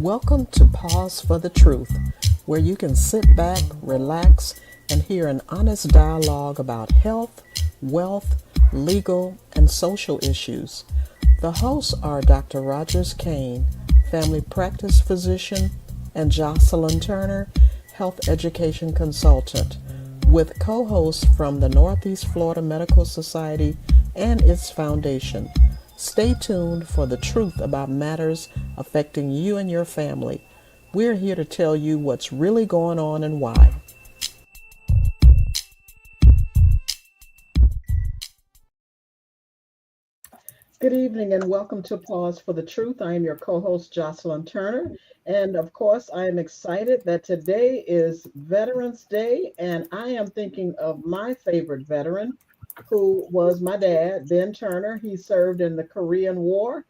Welcome to Pause for the Truth, where you can sit back, relax, and hear an honest dialogue about health, wealth, legal, and social issues. The hosts are Dr. Rogers Kane, family practice physician, and Jocelyn Turner, health education consultant, with co hosts from the Northeast Florida Medical Society and its foundation. Stay tuned for the truth about matters affecting you and your family. We're here to tell you what's really going on and why. Good evening and welcome to Pause for the Truth. I am your co host, Jocelyn Turner. And of course, I am excited that today is Veterans Day, and I am thinking of my favorite veteran, who was my dad, Ben Turner. He served in the Korean War,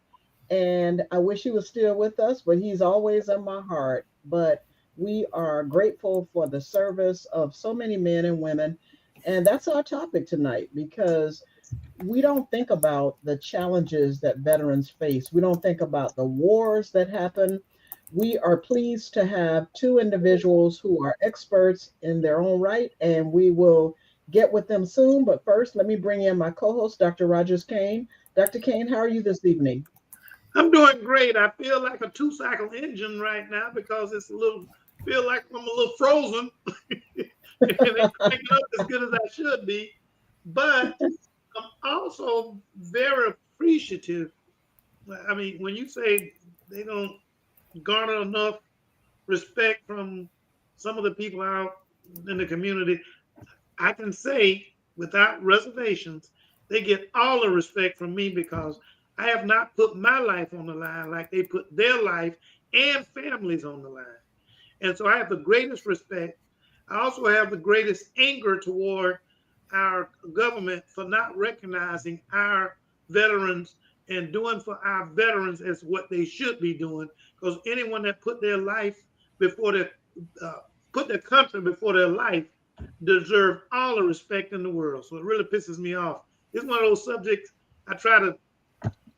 and I wish he was still with us, but he's always in my heart. But we are grateful for the service of so many men and women. And that's our topic tonight because we don't think about the challenges that veterans face. We don't think about the wars that happen. We are pleased to have two individuals who are experts in their own right, and we will get with them soon. But first, let me bring in my co host, Dr. Rogers Kane. Dr. Kane, how are you this evening? I'm doing great. I feel like a two-cycle engine right now because feel like I'm a little frozen and ain't cranking up as good as I should be. But I'm also very appreciative. I mean, when you say they don't garner enough respect from some of the people out in the community, I can say without reservations, they get all the respect from me because I have not put my life on the line like they put their life and families on the line. And so I have the greatest respect. I also have the greatest anger toward our government for not recognizing our veterans and doing for our veterans as what they should be doing. Because anyone that put their life before their uh, put their country before their life deserve all the respect in the world. So it really pisses me off. It's one of those subjects I try to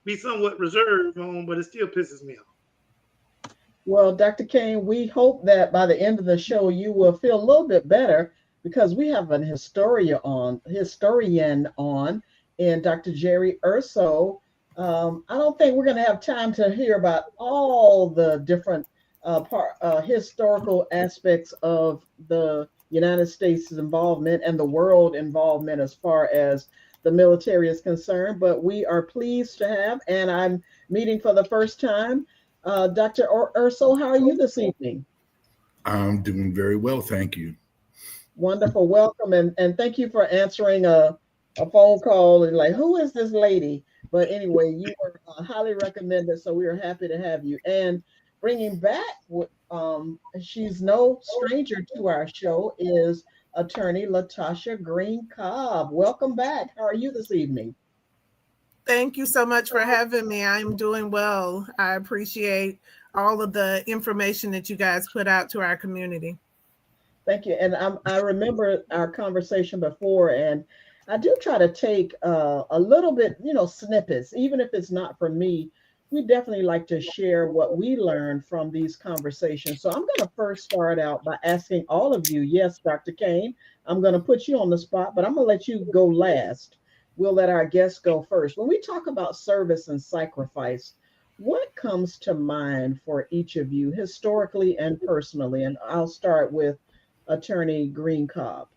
be somewhat reserved on, but it still pisses me off. Well, Dr. Kane, we hope that by the end of the show you will feel a little bit better because we have an historian on, and Dr. Jerry Urso. I don't think we're going to have time to hear about all the different historical aspects of the United States' involvement and the world involvement as far as the military is concerned. But we are pleased to have, and I'm meeting for the first time Dr. Urso, how are you this evening? I'm doing very well, thank you. Wonderful. Welcome. And thank you for answering a phone call. And like, who is this lady? But anyway, you were highly recommended. So we are happy to have you. And bringing back, she's no stranger to our show, is attorney Latasha Green Cobb. Welcome back. How are you this evening? Thank you so much for having me. I'm doing well. I appreciate all of the information that you guys put out to our community. Thank you. And I remember our conversation before, and I do try to take a little bit, snippets, even if it's not from me. We definitely like to share what we learned from these conversations. So I'm going to first start out by asking all of you, yes, Dr. Kane, I'm going to put you on the spot, but I'm going to let you go last. We'll let our guests go first. When we talk about service and sacrifice, what comes to mind for each of you historically and personally? And I'll start with Attorney Green Cobb.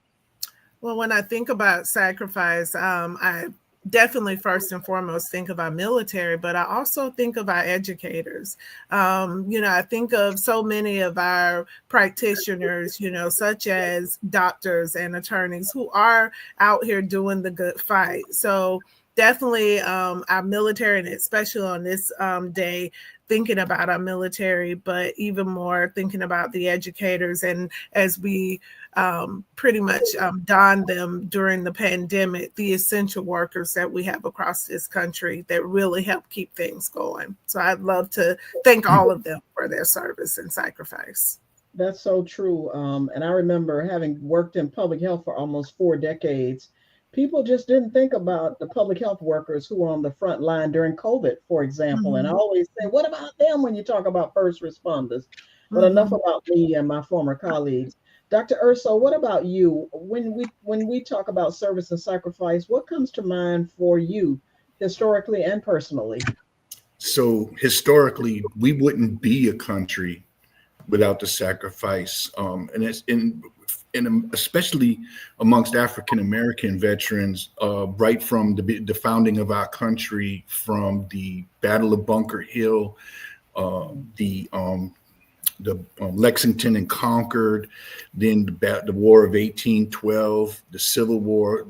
Well, when I think about sacrifice, I definitely first and foremost think of our military, but I also think of our educators. I think of so many of our practitioners, such as doctors and attorneys who are out here doing the good fight. So definitely our military, and especially on this day, thinking about our military, but even more thinking about the educators. And as we pretty much don them during the pandemic, the essential workers that we have across this country that really help keep things going. So I'd love to thank all of them for their service and sacrifice. That's so true. And I remember having worked in public health for almost 4 decades. people just didn't think about the public health workers who were on the front line during COVID, for example. And I Mhm. always say, what about them when you talk about first responders? But enough Mhm. about me and my former colleagues. Dr. Urso, what about you? When we talk about service and sacrifice, what comes to mind for you historically and personally? So historically, we wouldn't be a country without the sacrifice, and it's in especially amongst African American veterans, right from the founding of our country, from the Battle of Bunker Hill, uh, the Lexington and Concord, then the War of 1812, the Civil War,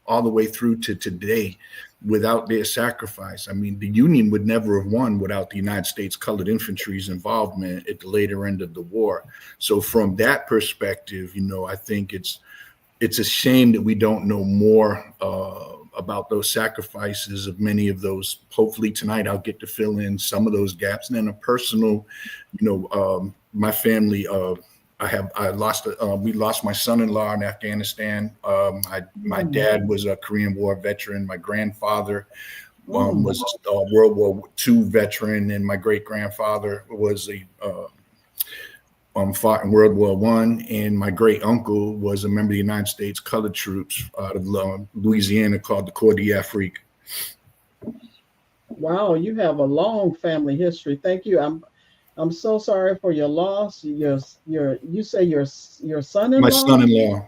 all the way through to today. Without their sacrifice, I mean, the Union would never have won without the United States Colored Infantry's involvement at the later end of the war. So, from that perspective, I think it's a shame that we don't know more about those sacrifices of many of those. Hopefully tonight I'll get to fill in some of those gaps. And then a personal, my family, we lost my son-in-law in Afghanistan. My dad was a Korean War veteran. My grandfather was a World War II veteran, and my great-grandfather was fought in World War One, and my great uncle was a member of the United States Colored Troops out of Louisiana called the Corps d'Afrique. Wow, you have a long family history. Thank you. I'm so sorry for your loss. You say your My son-in-law? son-in-law.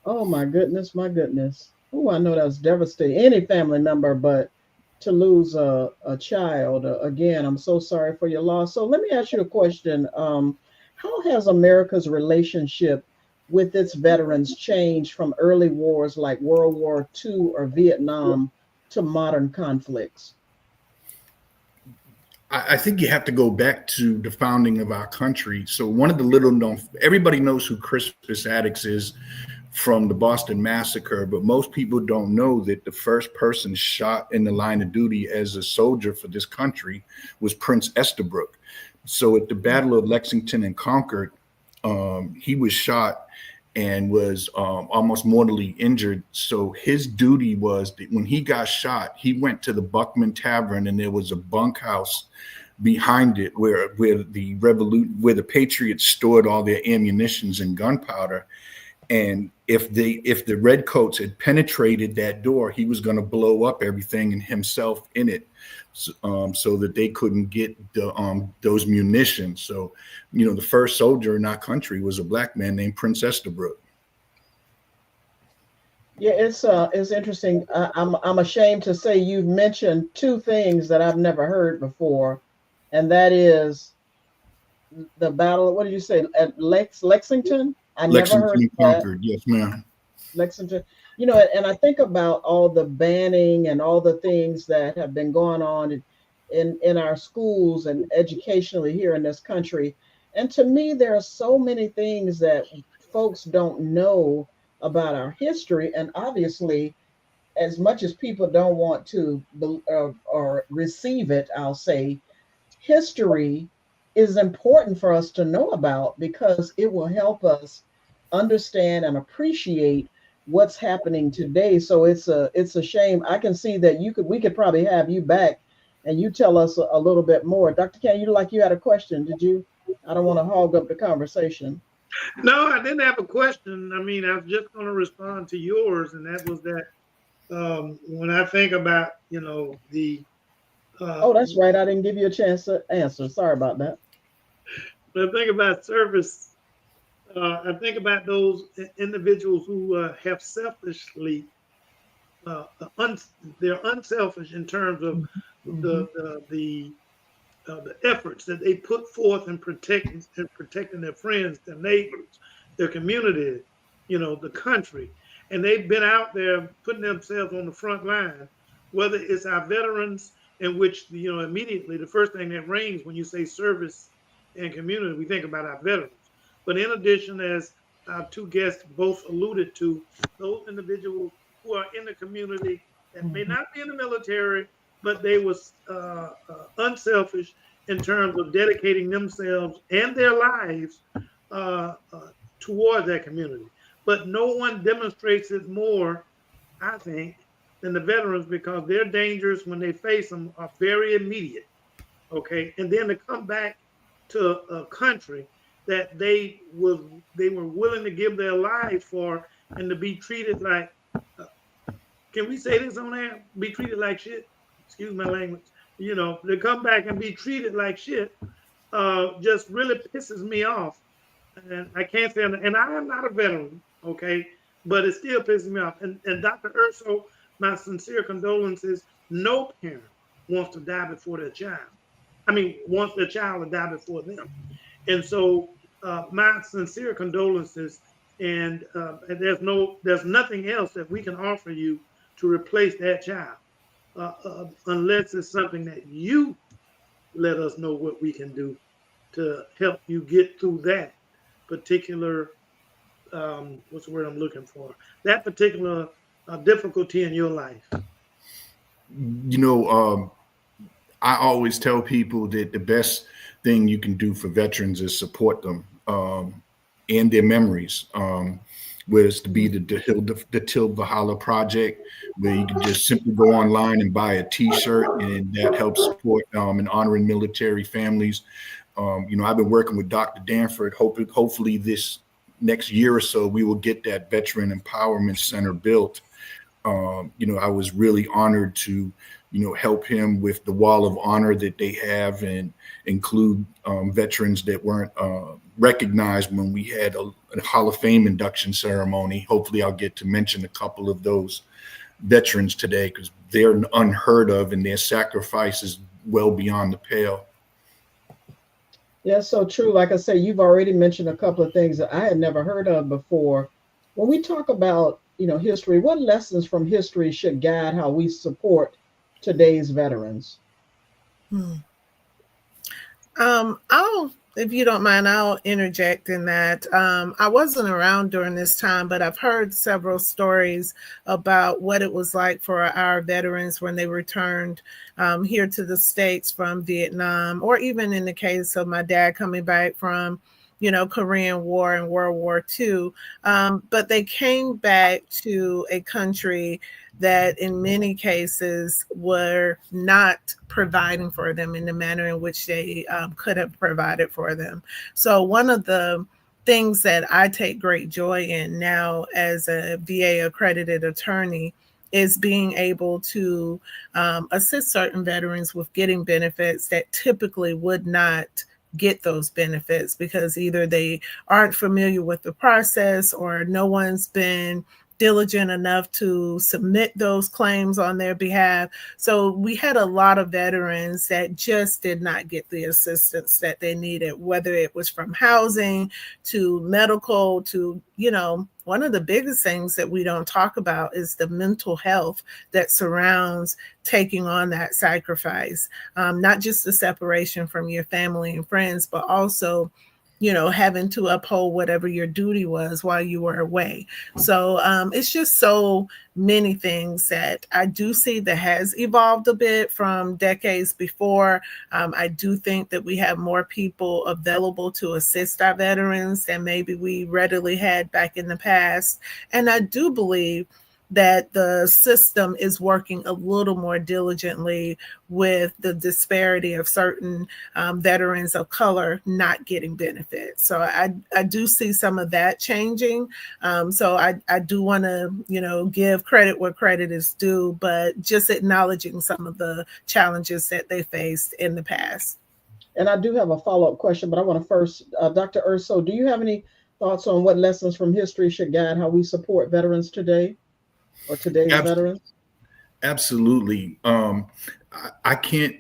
Oh my goodness, my goodness. Oh, I know that's devastating. Any family member, but to lose a child, again, I'm so sorry for your loss. So let me ask you a question. How has America's relationship with its veterans changed from early wars like World War II or Vietnam to modern conflicts? I think you have to go back to the founding of our country. So one of the little known, everybody knows who Crispus Attucks is from the Boston Massacre, but most people don't know that the first person shot in the line of duty as a soldier for this country was Prince Estabrook. So at the Battle of Lexington and Concord, he was shot and was almost mortally injured. So his duty was that when he got shot, he went to the Buckman Tavern, and there was a bunkhouse behind it where the Patriots stored all their ammunitions and gunpowder. And if the redcoats had penetrated that door, he was going to blow up everything and himself in it, so that they couldn't get those munitions. So, the first soldier in our country was a black man named Prince Estabrook. Yeah, it's interesting. I'm ashamed to say you've mentioned two things that I've never heard before, and that is the battle. What did you say at Lexington? I never heard Lexington of that. Concord, yes, ma'am. Lexington. And I think about all the banning and all the things that have been going on in our schools and educationally here in this country. And to me, there are so many things that folks don't know about our history. And obviously, as much as people don't want to or receive it, I'll say, history is important for us to know about because it will help us understand and appreciate what's happening today. So it's a shame. I can see that we could probably have you back and you tell us a little bit more. Dr. Ken, you had a question, did you? I don't want to hog up the conversation. No, I didn't have a question. I mean, I was just going to respond to yours, and that was that when I think about, the. Oh, that's right. I didn't give you a chance to answer. Sorry about that. When I think about service, I think about those individuals who have selfishly, they're unselfish in terms of the efforts that they put forth in protecting their friends, their neighbors, their community, the country. And they've been out there putting themselves on the front line, whether it's our veterans, in which, immediately the first thing that rings when you say service and community, we think about our veterans. But in addition, as our two guests both alluded to, those individuals who are in the community that may not be in the military, but they was unselfish in terms of dedicating themselves and their lives toward that community. But no one demonstrates it more I think, than the veterans because their dangers when they face them are very immediate. Okay, and then to come back to a country that they were willing to give their lives for, and to be treated like, can we say this on air? Be treated like shit. Excuse my language. You know, to come back and be treated like shit, just really pisses me off. And I can't say, and I am not a veteran, okay, but it still pisses me off. And Dr. Urso, my sincere condolences. No parent wants to die before their child. I mean, wants their child to die before them. And so, my sincere condolences. And there's nothing else that we can offer you to replace that child, unless it's something that you let us know what we can do to help you get through that particular, what's the word I'm looking for? That particular difficulty in your life. You know, I always tell people that the best thing you can do for veterans is support them and their memories. Whether it's to be the Till Valhalla Project, where you can just simply go online and buy a T-shirt, and that helps support and honoring military families. You know, I've been working with Dr. Danford. Hopefully this next year or so, we will get that Veteran Empowerment Center built. You know, I was really honored to, you know, help him with the wall of honor that they have and include veterans that weren't recognized when we had a Hall of Fame induction ceremony. Hopefully I'll get to mention a couple of those veterans today because they're unheard of and their sacrifice is well beyond the pale. Yeah, so true. Like I say, you've already mentioned a couple of things that I had never heard of before. When we talk about, you know, history, what lessons from history should guide how we support today's veterans? If you don't mind, I'll interject in that. I wasn't around during this time, but I've heard several stories about what it was like for our veterans when they returned here to the States from Vietnam, or even in the case of my dad coming back from, you know, Korean War and World War II. But they came back to a country that in many cases were not providing for them in the manner in which they could have provided for them. So one of the things that I take great joy in now as a VA accredited attorney is being able to assist certain veterans with getting benefits that typically would not get those benefits because either they aren't familiar with the process or no one's been diligent enough to submit those claims on their behalf. So we had a lot of veterans that just did not get the assistance that they needed, whether it was from housing to medical to, you know, one of the biggest things that we don't talk about is the mental health that surrounds taking on that sacrifice, not just the separation from your family and friends, but also, you know, having to uphold whatever your duty was while you were away. So it's just so many things that I do see that has evolved a bit from decades before. I do think that we have more people available to assist our veterans than maybe we readily had back in the past. And I do believe that the system is working a little more diligently with the disparity of certain veterans of color not getting benefits. So I do see some of that changing. So I do want to, you know, give credit where credit is due, but just acknowledging some of the challenges that they faced in the past. And I do have a follow-up question, but I want to first, Dr. Urso, do you have any thoughts on what lessons from history should guide how we support veterans today? Or today's veterans? Absolutely. I can't,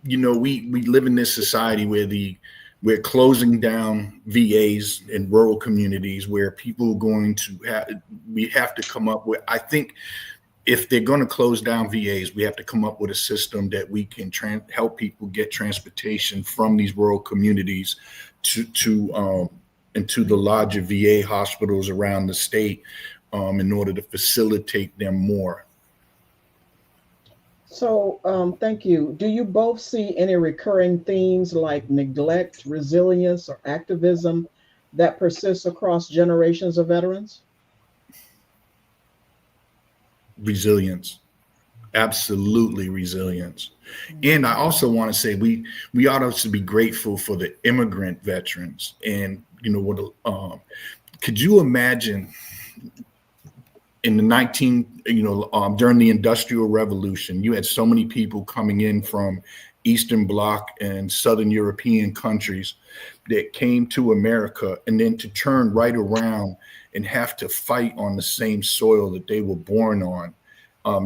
you know, we live in this society where we're closing down VAs in rural communities where people are going to we have to come up with, I think if they're going to close down VAs, we have to come up with a system that we can help people get transportation from these rural communities to the larger VA hospitals around the state. In order to facilitate them more. So thank you. Do you both see any recurring themes like neglect, resilience, or activism that persists across generations of veterans? resilience, absolutely resilience. And I also want to say we ought to be grateful for the immigrant veterans. And could you imagine in the during the Industrial Revolution, you had so many people coming in from Eastern Bloc and Southern European countries that came to America, and then to turn right around and have to fight on the same soil that they were born on.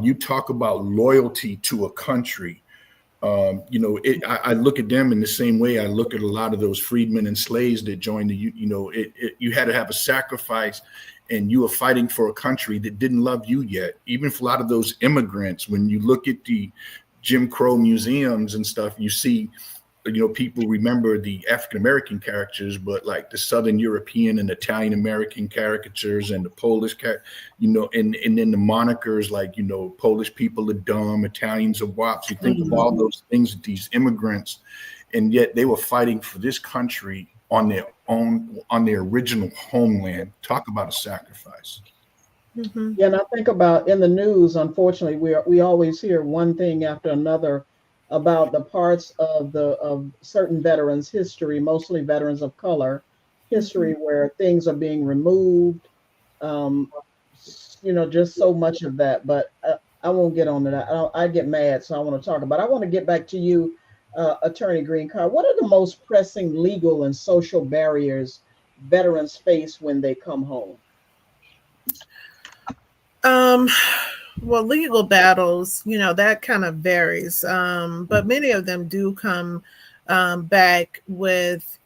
You talk about loyalty to a country. I look at them in the same way I look at a lot of those freedmen and slaves that joined you had to have a sacrifice, and you were fighting for a country that didn't love you yet. Even for a lot of those immigrants, when you look at the Jim Crow museums and stuff, you see, people remember the African-American characters, but like the Southern European and Italian-American caricatures and the Polish, and then the monikers like, Polish people are dumb, Italians are wops. You think of all those things, these immigrants, and yet they were fighting for this country on their original homeland. Talk about a sacrifice. Mm-hmm. Yeah, and I think about in the news, unfortunately, we always hear one thing after another about the parts of certain veterans' history, mostly veterans of color history, where things are being removed. Just so much of that. But I won't get on to that. I get mad, so I want to talk about it. I want to get back to you, Attorney Greencard. What are the most pressing legal and social barriers veterans face when they come home? Well, legal battles, that kind of varies. But many of them do come back with,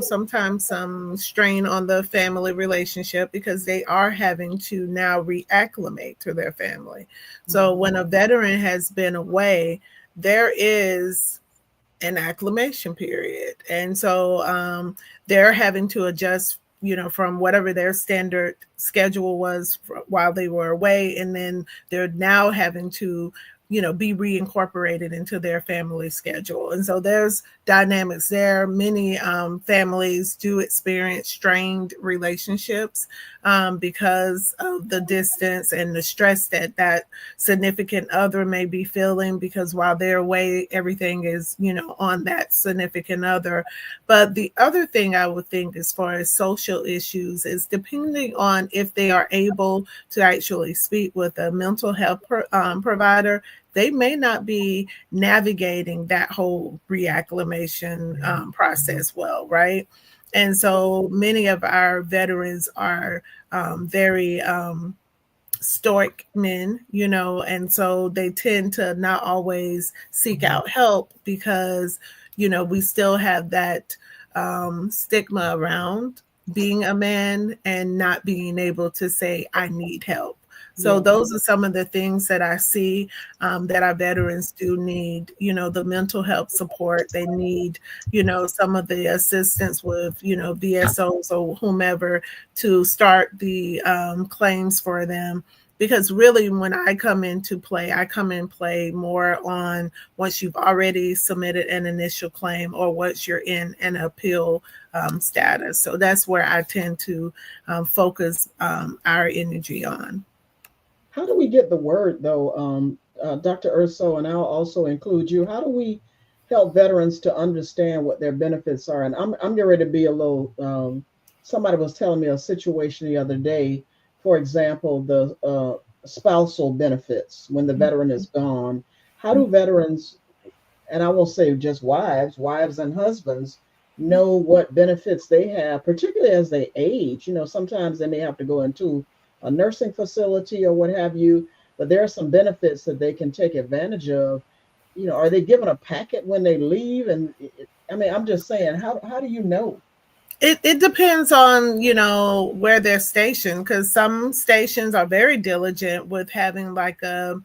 sometimes some strain on the family relationship because they are having to now reacclimate to their family. So when a veteran has been away, there is an acclimation period. And so they're having to adjust from whatever their standard schedule was while they were away. And then they're now having to, be reincorporated into their family schedule. And so there's dynamics there. Many families do experience strained relationships because of the distance and the stress that significant other may be feeling, because while they're away, everything is, on that significant other. But the other thing I would think as far as social issues is depending on if they are able to actually speak with a mental health provider, they may not be navigating that whole reacclimation process well, right? And so many of our veterans are very stoic men, and so they tend to not always seek out help because, we still have that stigma around being a man and not being able to say, I need help. So those are some of the things that I see that our veterans do need, the mental health support. They need, some of the assistance with, VSOs or whomever to start the claims for them. Because really, when I come into play, I come in play more on once you've already submitted an initial claim or once you're in an appeal status. So that's where I tend to focus our energy on. How do we get the word, though, Dr. Urso, and I'll also include you? How do we help veterans to understand what their benefits are? And I'm getting ready to be a little, somebody was telling me a situation the other day, for example, the spousal benefits when the veteran is gone. How do veterans, and I won't say just wives and husbands, know what benefits they have, particularly as they age? Sometimes they may have to go into a nursing facility or what have you, but there are some benefits that they can take advantage of. Are they given a packet when they leave? And I'm just saying, how do you know? It depends on, where they're stationed, because some stations are very diligent with having like an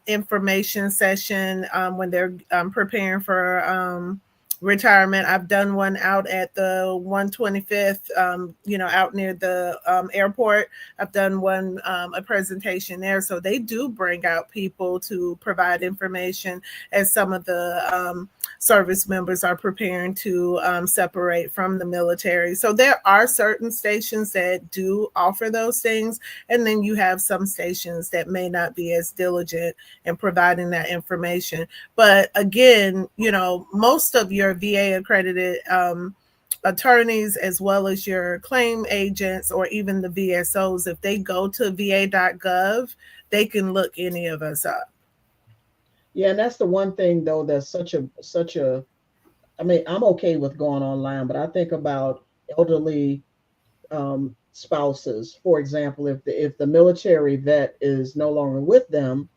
information session when they're preparing for retirement. I've done one out at the 125th, out near the airport. I've done one, a presentation there. So they do bring out people to provide information as some of the service members are preparing to separate from the military. So there are certain stations that do offer those things. And then you have some stations that may not be as diligent in providing that information. But again, most of your VA accredited attorneys, as well as your claim agents or even the VSOs, if they go to va.gov, they can look any of us up. Yeah, and that's the one thing though that's such a I mean, I'm okay with going online, but I think about elderly spouses, for example, if the military vet is no longer with them,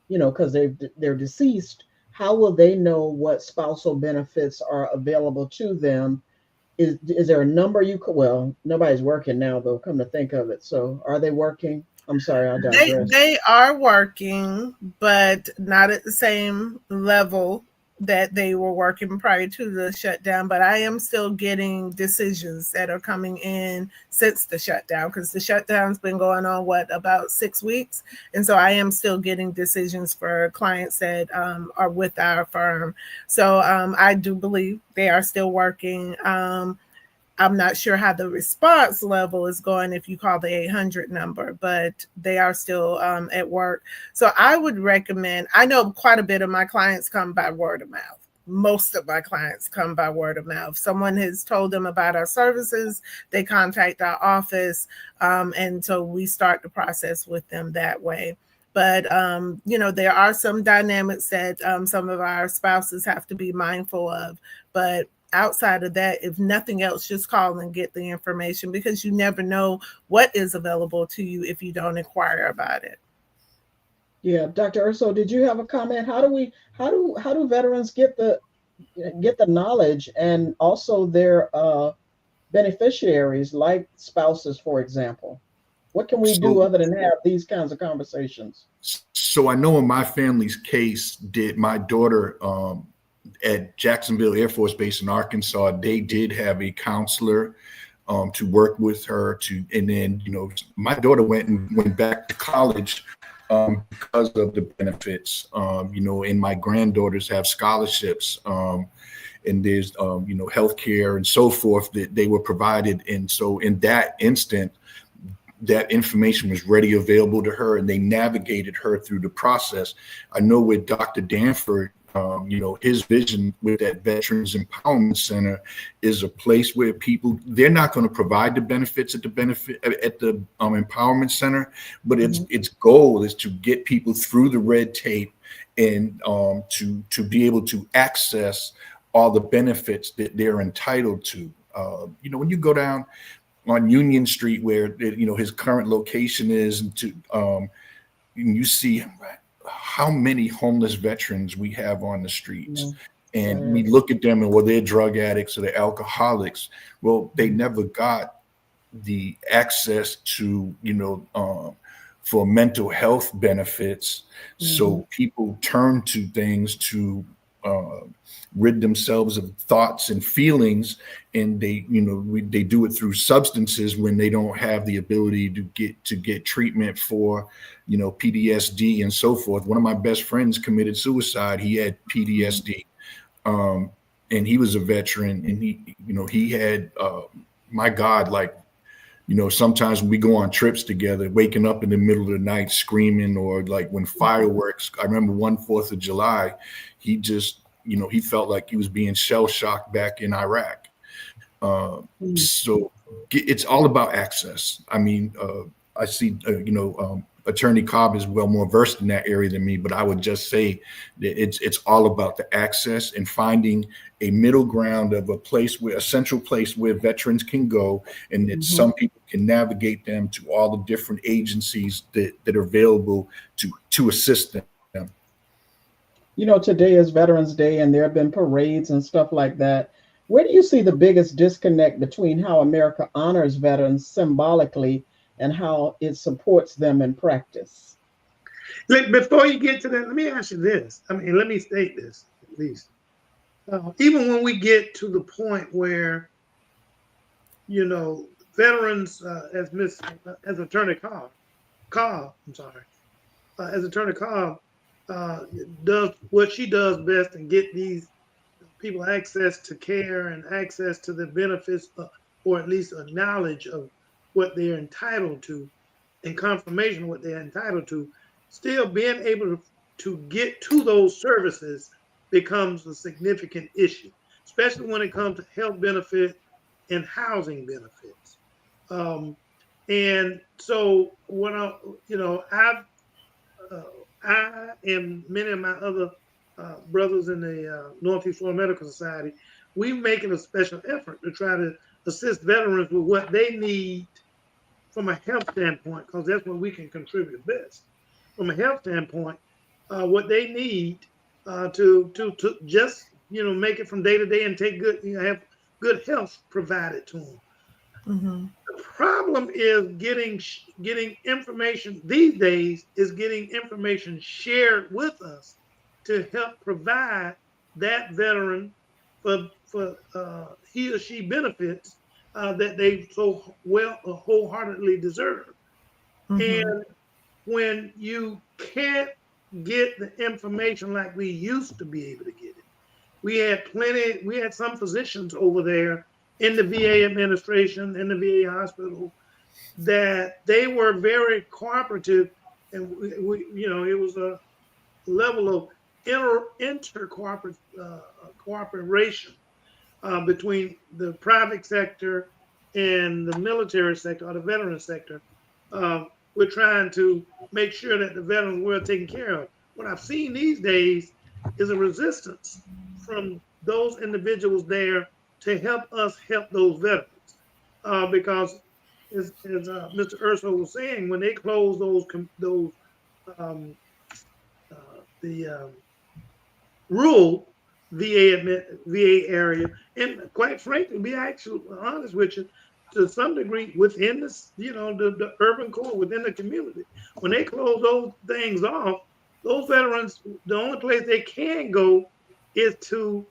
because they're deceased, how will they know what spousal benefits are available to them? Is there a number you could? Well, nobody's working now, though. Come to think of it, so are they working? I'm sorry, I digress. They are working, but not at the same level that they were working prior to the shutdown. But I am still getting decisions that are coming in since the shutdown, because the shutdown's been going on, about 6 weeks? And so I am still getting decisions for clients that are with our firm. So I do believe they are still working. I'm not sure how the response level is going if you call the 800 number, but they are still at work. So I would recommend, I know quite a bit of my clients come by word of mouth. Most of my clients come by word of mouth. Someone has told them about our services, they contact our office, and so we start the process with them that way. But, there are some dynamics that some of our spouses have to be mindful of. But outside of that, if nothing else, just call and get the information, because you never know what is available to you if you don't inquire about it. Yeah, Dr. Urso, did you have a comment? How do veterans get the knowledge, and also their beneficiaries, like spouses, for example? What can we do other than have these kinds of conversations? So I know in my family's case, my daughter at Jacksonville Air Force Base in Arkansas, they did have a counselor to work with her and then, my daughter went back to college because of the benefits, and my granddaughters have scholarships, and there's, healthcare and so forth that they were provided. And so in that instant, that information was ready available to her, and they navigated her through the process. I know with Dr. Danford, his vision with that Veterans Empowerment Center is a place where they're not going to provide the benefits at the Empowerment Center, but its goal is to get people through the red tape and to be able to access all the benefits that they're entitled to. When you go down on Union Street, where his current location is, and you see how many homeless veterans we have on the streets. And we look at them and, well, they're drug addicts or they're alcoholics. Well, they never got the access to, for mental health benefits. So people turn to things to rid themselves of thoughts and feelings, and they do it through substances when they don't have the ability to get treatment for PTSD and so forth. One of my best friends committed suicide. He had PTSD, and he was a veteran, and he had my God, sometimes when we go on trips together, waking up in the middle of the night screaming, or like when fireworks. I remember one 4th of July, he just, he felt like he was being shell shocked back in Iraq. So it's all about access. I mean, I see, Attorney Cobb is well more versed in that area than me, but I would just say that it's all about the access and finding a middle ground of a central place where veterans can go, and that some people can navigate them to all the different agencies that are available to assist them. Today is Veterans Day, and there have been parades and stuff like that. Where do you see the biggest disconnect between how America honors veterans symbolically and how it supports them in practice? Before you get to that, let me ask you this. Let me state this at least. Even when we get to the point where, veterans, as Attorney Cobb, as Attorney Cobb does what she does best and get these people access to care and access to the benefits, or at least a knowledge of what they're entitled to and confirmation of what they're entitled to, still being able to get to those services becomes a significant issue, especially when it comes to health benefits and housing benefits. And so what I and many of my other brothers in the Northeast Florida Medical Society, we making a special effort to try to assist veterans with what they need from a health standpoint, because that's when we can contribute best. From a health standpoint, what they need to just make it from day to day and take good, have good health provided to them. Mm-hmm. The problem is getting information these days is getting information shared with us to help provide that veteran for he or she benefits that they so wholeheartedly deserve. Mm-hmm. And when you can't get the information like we used to be able to get it, we had some physicians over there in the VA administration, in the VA hospital, that they were very cooperative, and it was a level of cooperation between the private sector and the military sector or the veteran sector. We're trying to make sure that the veterans were taken care of. What I've seen these days is a resistance from those individuals there to help us help those veterans, because as Mr. Urso was saying, when they close the rural VA area, and quite frankly, be actually honest with you, to some degree within this, the urban core within the community, when they close those things off, those veterans, the only place they can go is to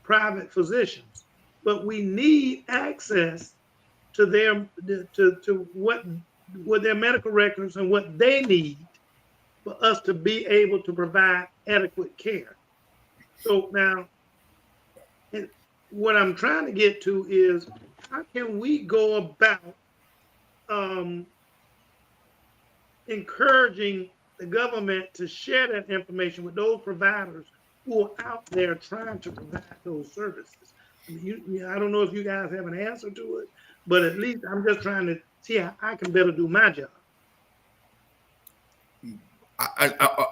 private physicians. But we need access to what their medical records and what they need for us to be able to provide adequate care. So now, what I'm trying to get to is, how can we go about encouraging the government to share that information with those providers who are out there trying to provide those services? I mean, I don't know if you guys have an answer to it, but at least I'm just trying to see how I can better do my job.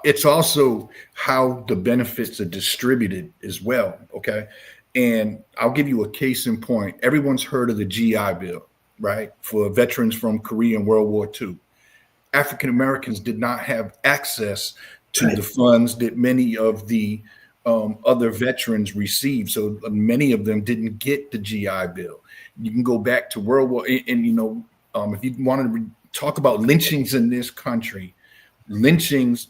It's also how the benefits are distributed as well. Okay. And I'll give you a case in point. Everyone's heard of the GI Bill, right? For veterans from Korea and World War II. African Americans did not have access to the funds that many of the other veterans received. So many of them didn't get the GI Bill. You can go back to World War, and if you wanted to talk about lynchings in this country, lynchings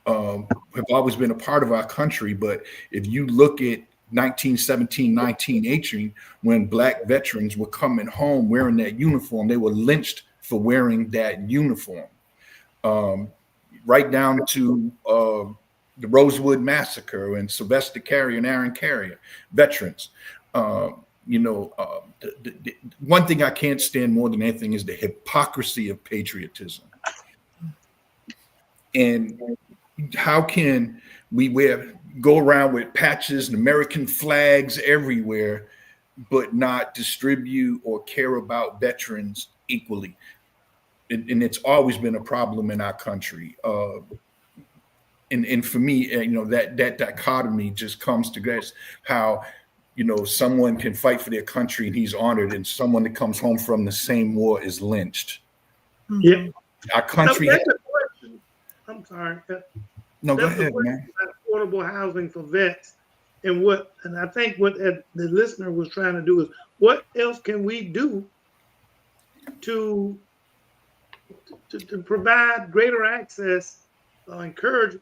have always been a part of our country. But if you look at 1917, 1918, when Black veterans were coming home wearing that uniform, they were lynched for wearing that uniform. Right down to the Rosewood Massacre and Sylvester Carrier and Aaron Carrier, veterans. The one thing I can't stand more than anything is the hypocrisy of patriotism. And how can we go around with patches and American flags everywhere, but not distribute or care about veterans equally? And it's always been a problem in our country. And for me, that dichotomy just comes to this, how, someone can fight for their country and he's honored, and someone that comes home from the same war is lynched. Yeah. Our country. I'm sorry. No, go ahead, man. Affordable housing for vets, and I think what the listener was trying to do is, what else can we do to provide greater access, encourage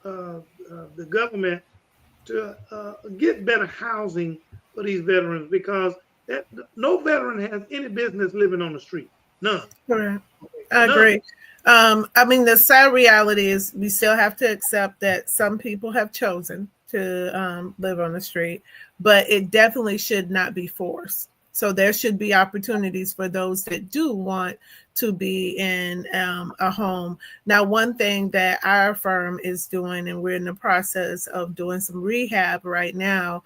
the government to get better housing for these veterans, because no veteran has any business living on the street. None. Correct. I agree. The sad reality is we still have to accept that some people have chosen to live on the street, but it definitely should not be forced. So there should be opportunities for those that do want to be in a home. Now, one thing that our firm is doing, and we're in the process of doing some rehab right now,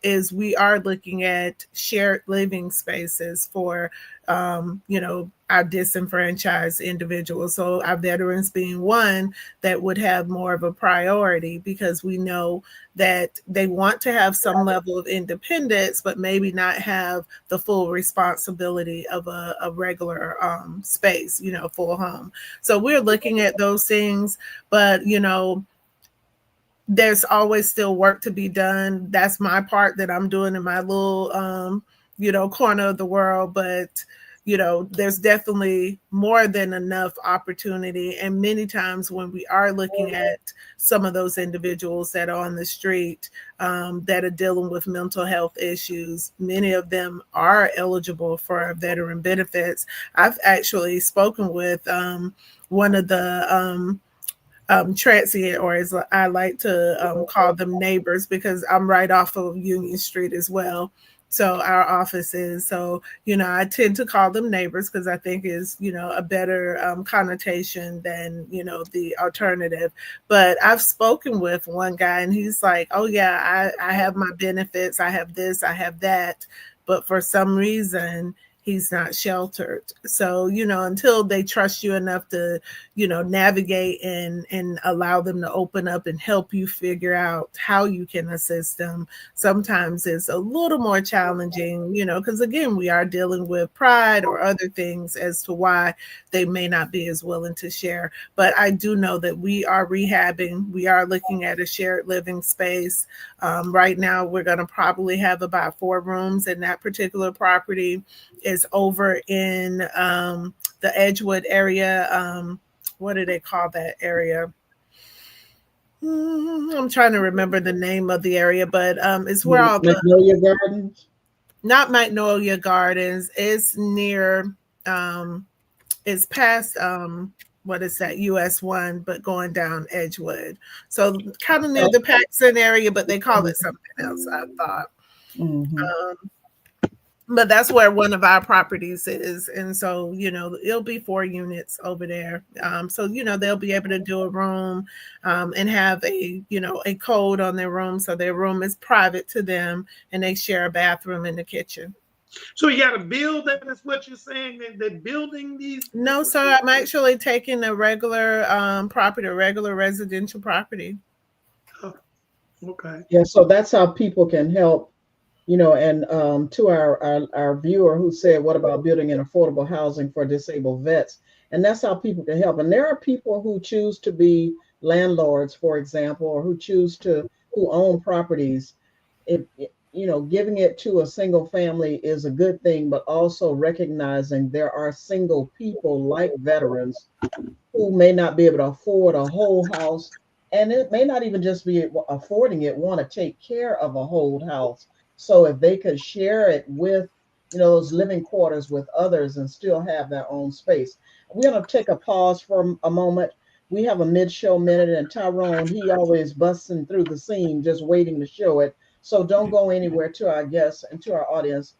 is we are looking at shared living spaces for, our disenfranchised individuals. So our veterans being one that would have more of a priority, because we know that they want to have some level of independence, but maybe not have the full responsibility of a regular space, full home. So we're looking at those things, but, there's always still work to be done. That's my part that I'm doing in my little, corner of the world. But there's definitely more than enough opportunity. And many times when we are looking at some of those individuals that are on the street that are dealing with mental health issues, many of them are eligible for veteran benefits. I've actually spoken with one of the transient, or as I like to call them, neighbors, because I'm right off of Union Street as well. So our office is, I tend to call them neighbors because I think is, a better connotation than, the alternative. But I've spoken with one guy and he's like, oh yeah, I have my benefits. I have this, I have that. But for some reason, he's not sheltered. So, until they trust you enough to, navigate and allow them to open up and help you figure out how you can assist them, sometimes it's a little more challenging, because again, we are dealing with pride or other things as to why they may not be as willing to share. But I do know that we are rehabbing. We are looking at a shared living space. Right now, we're going to probably have about 4 rooms in that particular property. Is over in the Edgewood area. What do they call that area? I'm trying to remember the name of the area, but it's where all the Magnolia Gardens. Not Magnolia Gardens. It's near. It's past. What is that? US 1, but going down Edgewood. So kind of near the Paxton area, but they call it something else, I thought. Mm-hmm. But that's where one of our properties is. And so, it'll be 4 units over there. So, they'll be able to do a room and have a code on their room. So their room is private to them and they share a bathroom in the kitchen. So you got to build that, is what you're saying? They're building these? No, sir. I'm actually taking a regular property, a regular residential property. Oh, okay. Yeah, so that's how people can help. And to our viewer who said, what about building an affordable housing for disabled vets? And that's how people can help. And there are people who choose to be landlords, for example, or who own properties. Giving it to a single family is a good thing, but also recognizing there are single people like veterans who may not be able to afford a whole house. And it may not even just be affording it, want to take care of a whole house. So if they could share it with, those living quarters with others and still have their own space. We're going to take a pause for a moment. We have a mid-show minute, and Tyrone, he always busting through the scene, just waiting to show it. So don't go anywhere. To our guests and to our audience.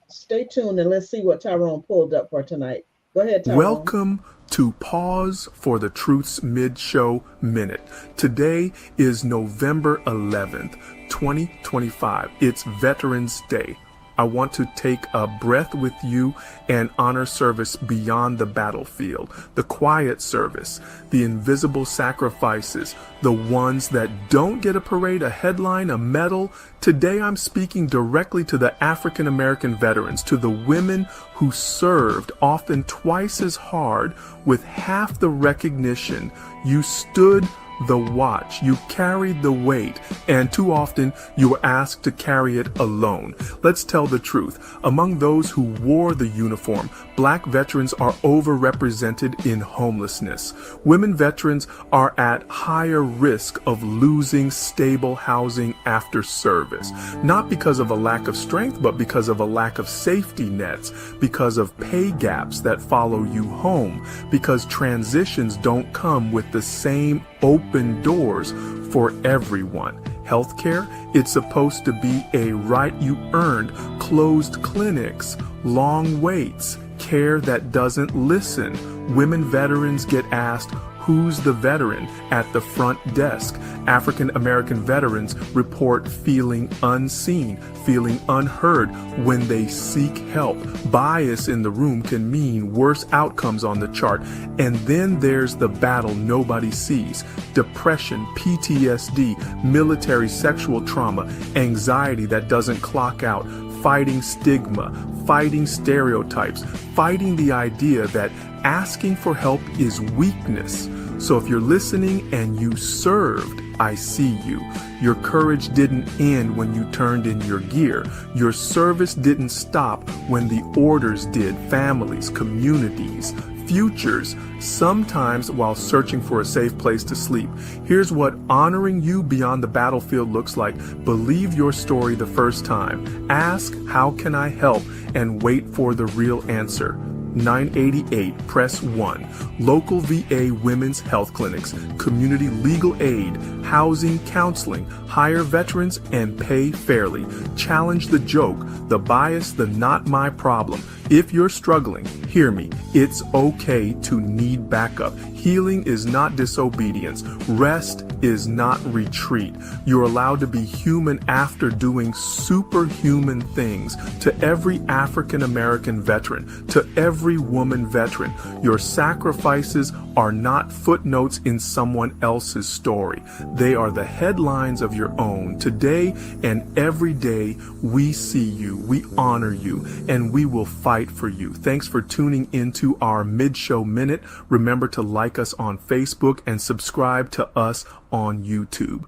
Stay tuned and let's see what Tyrone pulled up for tonight. Go ahead, Tyrone. Welcome to Pause for the Truth's Mid-Show Minute. Today is November 11th, 2025. It's Veterans Day. I want to take a breath with you and honor service beyond the battlefield, the quiet service, the invisible sacrifices, the ones that don't get a parade, a headline, a medal. Today I'm speaking directly to the African American veterans, to the women who served often twice as hard with half the recognition. You stood the watch, you carried the weight, and too often you were asked to carry it alone. Let's tell the truth. Among those who wore the uniform, Black veterans are overrepresented in homelessness. Women veterans are at higher risk of losing stable housing after service, not because of a lack of strength, but because of a lack of safety nets, because of pay gaps that follow you home, because transitions don't come with the same open doors for everyone. Healthcare, it's supposed to be a right you earned. Closed clinics, long waits, care that doesn't listen. Women veterans get asked, "Who's the veteran?" at the front desk. African American veterans report feeling unseen, feeling unheard when they seek help. Bias in the room can mean worse outcomes on the chart. And then there's the battle nobody sees: depression, PTSD, military sexual trauma, anxiety that doesn't clock out, fighting stigma, fighting stereotypes, fighting the idea that asking for help is weakness. So if you're listening and you served, I see you. Your courage didn't end when you turned in your gear. Your service didn't stop when the orders did. Families, communities, futures, sometimes while searching for a safe place to sleep. Here's what honoring you beyond the battlefield looks like. Believe your story the first time. Ask, "How can I help?" and wait for the real answer. 988, press 1. Local VA women's health clinics, community legal aid, housing, counseling, hire veterans, and pay fairly. Challenge the joke, the bias, the not my problem. If you're struggling, hear me. It's okay to need backup. Healing is not disobedience. Rest is not retreat. You're allowed to be human after doing superhuman things. To every African American veteran, to every woman veteran, your sacrifices are not footnotes in someone else's story. They are the headlines of your own. Today and every day, we see you, we honor you, and we will fight for you. Thanks for tuning into our Mid-Show Minute. Remember to like us on Facebook and subscribe to us on YouTube.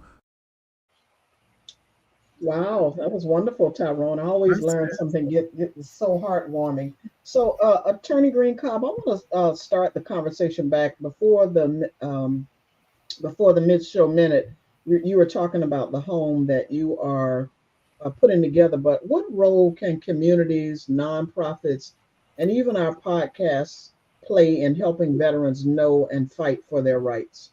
Wow, that was wonderful, Tyrone. I always learn something. It's so heartwarming. So, Attorney Green Cobb, I want to start the conversation back before the Mid-Show Minute. You were talking about the home that you are putting together, but what role can communities, nonprofits, and even our podcasts play in helping veterans know and fight for their rights?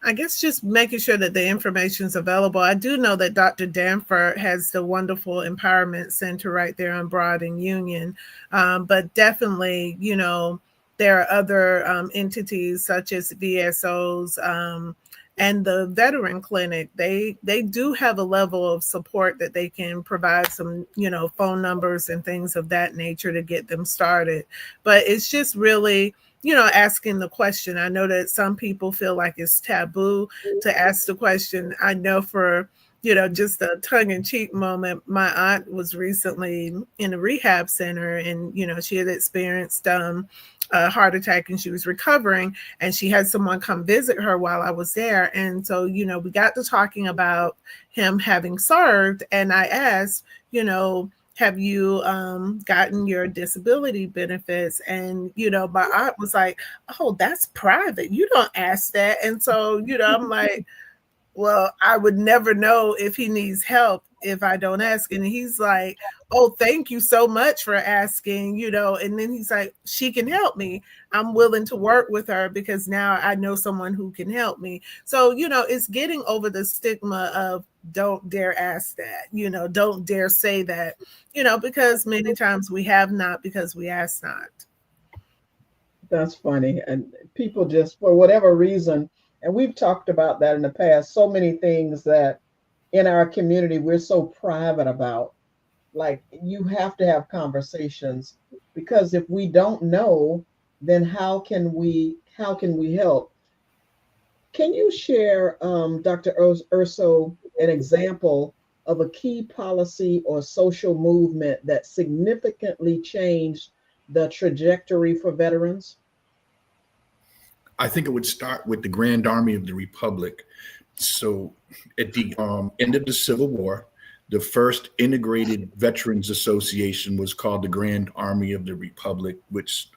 I guess just making sure that the information is available. I do know that Dr. Danforth has the wonderful Empowerment Center right there on Broad and Union. But definitely, you know, there are other entities such as VSOs and the Veteran Clinic. They do have a level of support that they can provide some, you know, phone numbers and things of that nature to get them started. But it's just really, you know, asking the question. I know that some people feel like it's taboo to ask the question. I know for, you know, just a tongue-in-cheek moment, my aunt was recently in a rehab center and, you know, she had experienced a heart attack and she was recovering, and she had someone come visit her while I was there. And so, you know, we got to talking about him having served, and I asked, you know, have you gotten your disability benefits? And, you know, my aunt was like, "Oh, that's private. You don't ask that." And so, you know, I'm like, well, I would never know if he needs help if I don't ask. And he's like, "Oh, thank you so much for asking," you know. And then he's like, "She can help me. I'm willing to work with her because now I know someone who can help me." So, you know, it's getting over the stigma of don't dare ask that, you know, don't dare say that, you know, because many times we have not because we ask not. That's funny. And people just, for whatever reason, and we've talked about that in the past, so many things that in our community we're so private about. Like, you have to have conversations, because if we don't know, then how can we help? Can you share, Dr. Urso, an example of a key policy or social movement that significantly changed the trajectory for veterans? I think it would start with the Grand Army of the Republic. So at the end of the Civil War, the first integrated Veterans Association was called the Grand Army of the Republic, which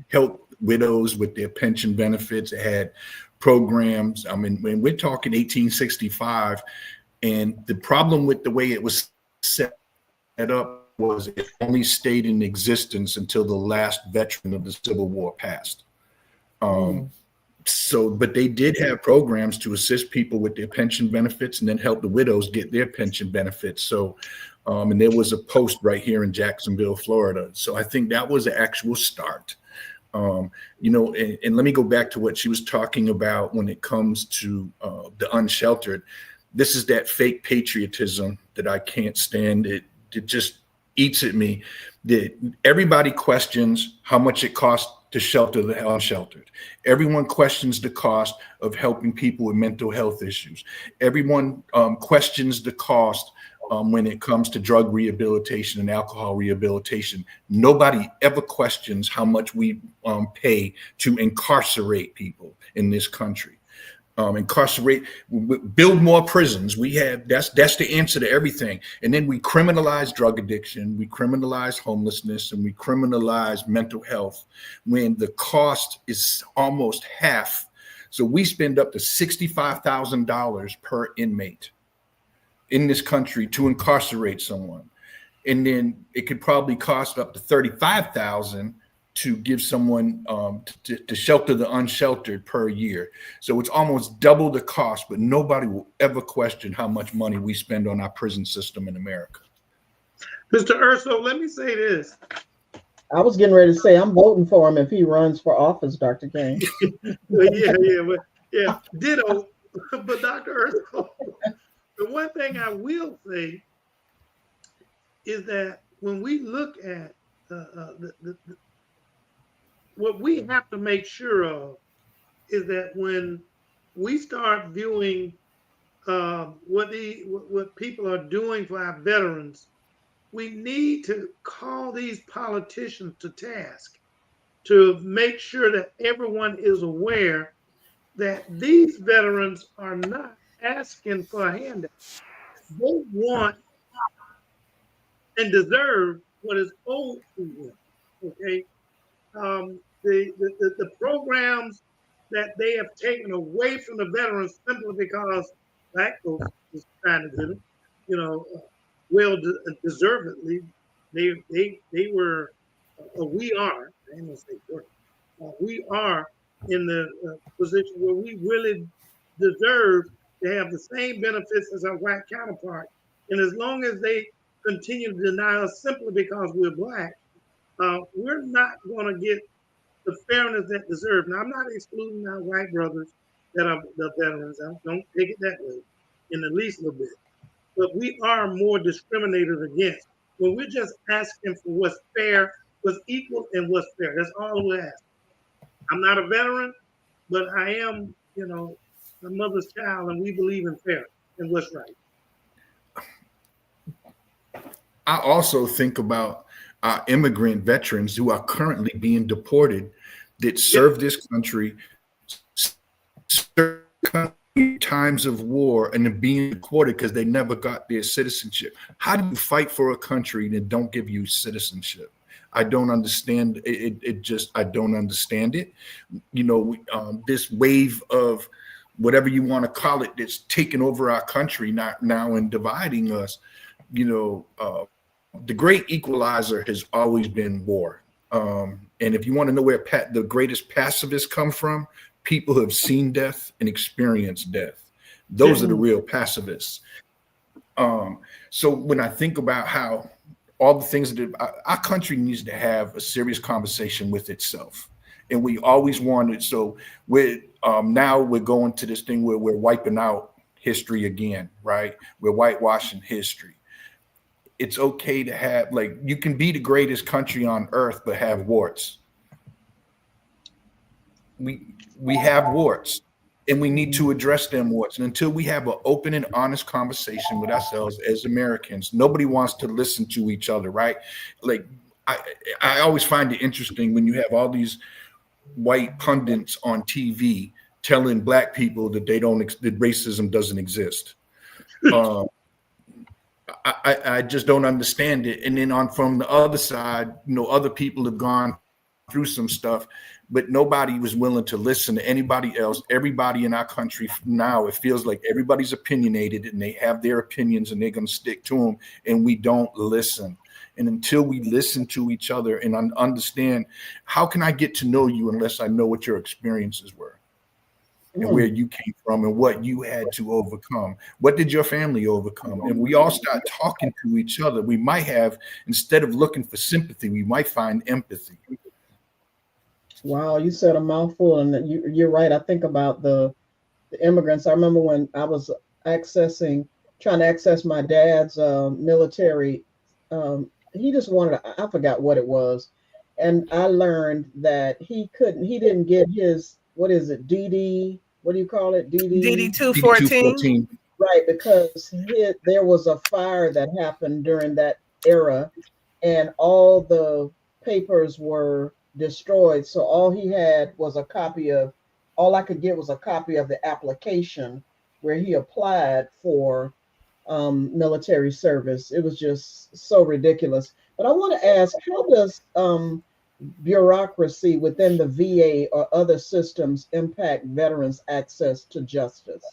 helped widows with their pension benefits. It had programs. I mean, when we're talking 1865, and the problem with the way it was set up was it only stayed in existence until the last veteran of the Civil War passed. So, but they did have programs to assist people with their pension benefits and then help the widows get their pension benefits. So, and there was a post right here in Jacksonville, Florida. So I think that was the actual start. And let me go back to what she was talking about when it comes to the unsheltered. This is that fake patriotism that I can't stand. It just eats at me. That everybody questions how much it costs to shelter the unsheltered. Everyone questions the cost of helping people with mental health issues. Everyone questions the cost when it comes to drug rehabilitation and alcohol rehabilitation. Nobody ever questions how much we pay to incarcerate people in this country. Build more prisons. That's the answer to everything. And then we criminalize drug addiction, we criminalize homelessness, and we criminalize mental health when the cost is almost half. So we spend up to $65,000 per inmate in this country to incarcerate someone. And then it could probably cost up to $35,000 to give someone to shelter the unsheltered per year. So it's almost double the cost, but nobody will ever question how much money we spend on our prison system in America. Mr. Urso, let me say this. I was getting ready to say I'm voting for him if he runs for office, Dr. King. Yeah, ditto. But Dr. Urso, the one thing I will say is that when we look at what we have to make sure of is that when we start viewing what people are doing for our veterans, we need to call these politicians to task to make sure that everyone is aware that these veterans are not asking for a handout. They want and deserve what is owed to them. Okay. The programs that they have taken away from the veterans simply because black folks is trying to get them, well deservedly. They were, we are, I ain't gonna say were, we are in the position where we really deserve to have the same benefits as our white counterpart. And as long as they continue to deny us simply because we're black, we're not going to get the fairness that deserve. Now, I'm not excluding our white brothers that are the veterans. I don't take it that way in the least little bit. But we are more discriminated against when we're just asking for what's fair, what's equal, and what's fair. That's all we're asking. I'm not a veteran, but I am, my mother's child, and we believe in fair and what's right. I also think about our immigrant veterans who are currently being deported that served this country, times of war, and then being deported because they never got their citizenship. How do you fight for a country that don't give you citizenship? I don't understand it. I don't understand it. This wave of whatever you want to call it that's taking over our country now and dividing us. The great equalizer has always been war. And if you want to know where the greatest pacifists come from, people who have seen death and experienced death. Those are the real pacifists. So when I think about how all the things that our country needs to have a serious conversation with itself. And we always wanted, so now we're going to this thing where we're wiping out history again, right? We're whitewashing history. It's okay to have, you can be the greatest country on earth, but have warts. We have warts, and we need to address them warts. And until we have an open and honest conversation with ourselves as Americans, nobody wants to listen to each other, right? I always find it interesting when you have all these white pundits on TV telling black people that that racism doesn't exist. I just don't understand it. And then from the other side, other people have gone through some stuff, but nobody was willing to listen to anybody else. Everybody in our country now, it feels like everybody's opinionated and they have their opinions and they're going to stick to them, and we don't listen. And until we listen to each other and understand, how can I get to know you unless I know what your experiences were? and where you came from and what you had to overcome. What did your family overcome? And we all start talking to each other. We might have, instead of looking for sympathy, we might find empathy. Wow, you said a mouthful, and you're right. I think about the immigrants. I remember when I was trying to access my dad's military. He just wanted, I forgot what it was. And I learned that he didn't get his, what is it, DD, what do you call it? DD 214. Right, because there was a fire that happened during that era, and all the papers were destroyed. So all I could get was a copy of the application where he applied for military service. It was just so ridiculous. But I want to ask, how does bureaucracy within the VA or other systems impact veterans' access to justice?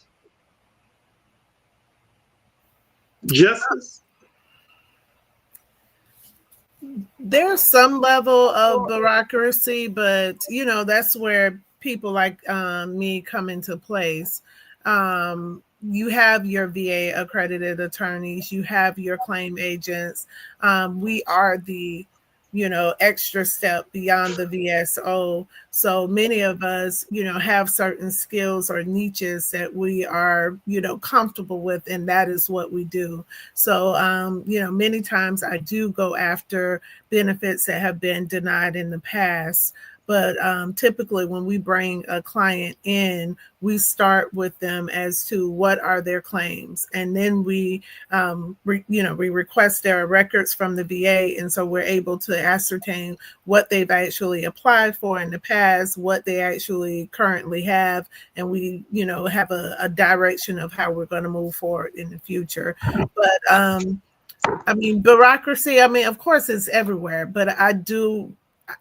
Justice? There's some level of bureaucracy, but that's where people like me come into place. You have your VA accredited attorneys, you have your claim agents. We are the extra step beyond the VSO. So many of us, have certain skills or niches that we are, comfortable with, and that is what we do. So, many times I do go after benefits that have been denied in the past. But typically when we bring a client in, we start with them as to what are their claims. And then we request their records from the VA. And so we're able to ascertain what they've actually applied for in the past, what they actually currently have. And we, have a direction of how we're going to move forward in the future. But bureaucracy, of course it's everywhere, but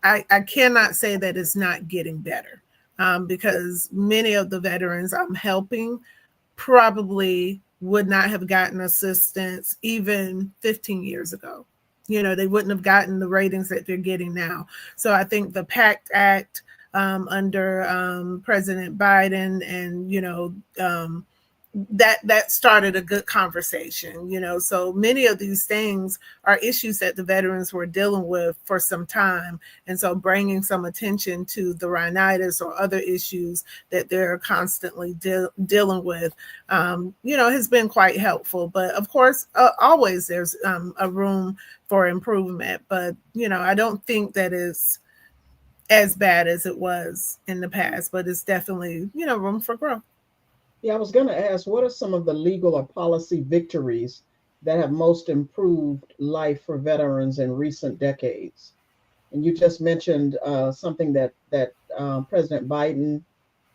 I cannot say that it's not getting better, because many of the veterans I'm helping probably would not have gotten assistance even 15 years ago. They wouldn't have gotten the ratings that they're getting now. So I think the PACT Act under President Biden and, that started a good conversation, so many of these things are issues that the veterans were dealing with for some time. And so bringing some attention to the rhinitis or other issues that they're constantly dealing with, has been quite helpful. But of course, always there's a room for improvement. But, I don't think that is as bad as it was in the past, but it's definitely, room for growth. Yeah, I was going to ask, what are some of the legal or policy victories that have most improved life for veterans in recent decades? And you just mentioned something that President Biden,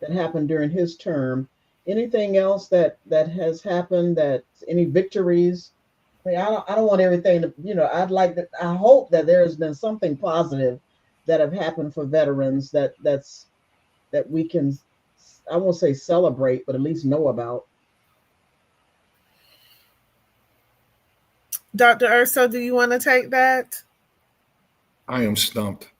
that happened during his term. Anything else that has happened, any victories? I don't want everything to, I hope that there has been something positive that have happened for veterans that we can, I won't say celebrate, but at least know about. Dr. Urso, do you want to take that? I am stumped.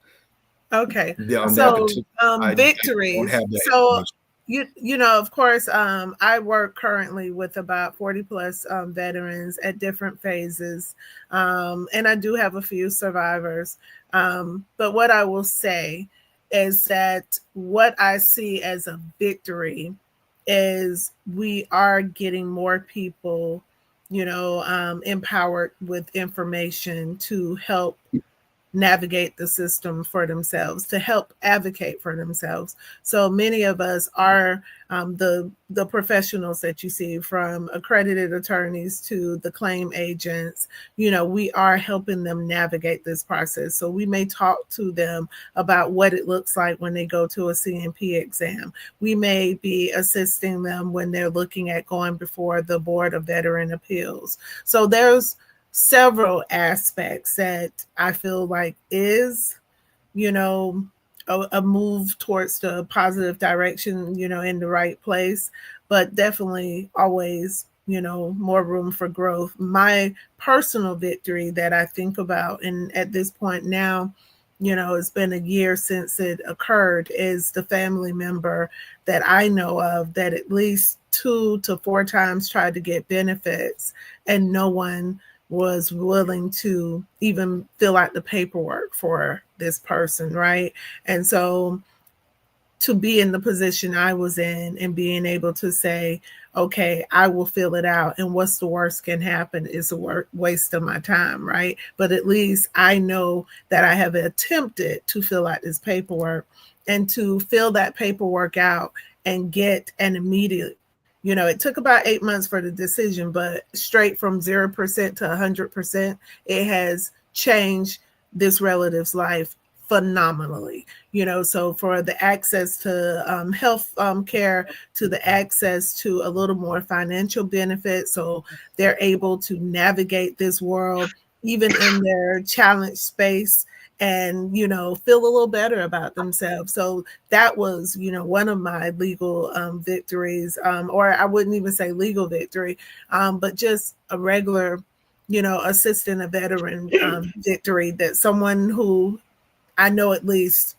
Okay. Yeah, so I victories. don't have that So of course, I work currently with about 40 plus veterans at different phases, and I do have a few survivors. But what I will say is that what I see as a victory is we are getting more people, empowered with information to help navigate the system for themselves, to help advocate for themselves. So many of us are the professionals that you see, from accredited attorneys to the claim agents. We are helping them navigate this process. So we may talk to them about what it looks like when they go to a CNP exam. We may be assisting them when they're looking at going before the Board of Veteran Appeals. So there's several aspects that I feel like is, a move towards the positive direction, in the right place, but definitely always, more room for growth. My personal victory that I think about, and at this point now, it's been a year since it occurred, is the family member that I know of that at least 2 to 4 times tried to get benefits, and no one was willing to even fill out the paperwork for this person, right? And so to be in the position I was in and being able to say, okay, I will fill it out, and what's the worst can happen is a waste of my time, right? But at least I know that I have attempted to fill out this paperwork, and to fill that paperwork out and get an immediate, it took about 8 months for the decision, but straight from 0% to 100%, it has changed this relative's life phenomenally. So for the access to health care, to the access to a little more financial benefit, so they're able to navigate this world even in their challenged space, and feel a little better about themselves. So that was one of my legal victories, or I wouldn't even say legal victory, but just a regular assisting a veteran victory, that someone who I know at least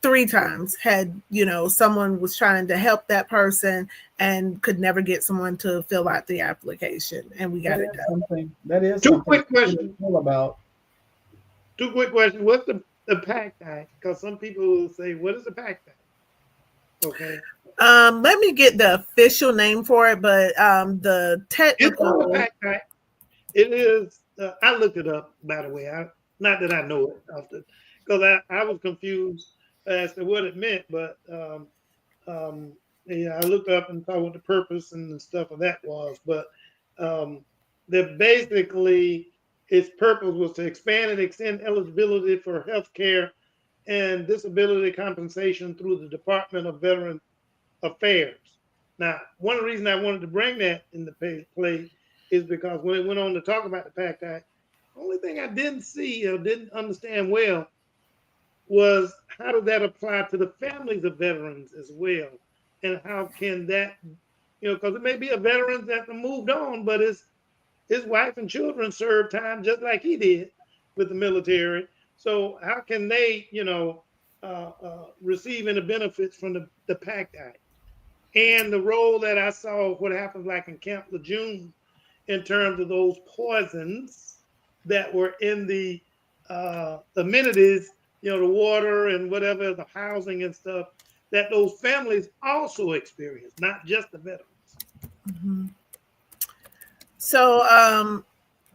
3 times had, someone was trying to help that person and could never get someone to fill out the application, and we got it done. That is 2 something quick to be questions. cool about. 2 quick questions. What's the PACT Act? Because some people will say, what is the PACT Act? Okay. Let me get the official name for it, but the It's technical. called the PACT Act. It is, I looked it up, by the way. Not that I know it often, because I was confused as to what it meant, but yeah, I looked up and saw what the purpose and the stuff of that was. But that basically its purpose was to expand and extend eligibility for health care and disability compensation through the Department of Veteran Affairs. Now, one of the reasons I wanted to bring that in the play is because when it went on to talk about the PACT Act, the only thing I didn't see or didn't understand well was how does that apply to the families of veterans as well? And how can that, because it may be a veteran that moved on, but his wife and children served time just like he did with the military. So how can they, receive any benefits from the PACT Act? And the role that I saw, what happens like in Camp Lejeune in terms of those poisons that were in the amenities, the water and whatever, the housing and stuff, that those families also experience, not just the veterans. Mm-hmm. So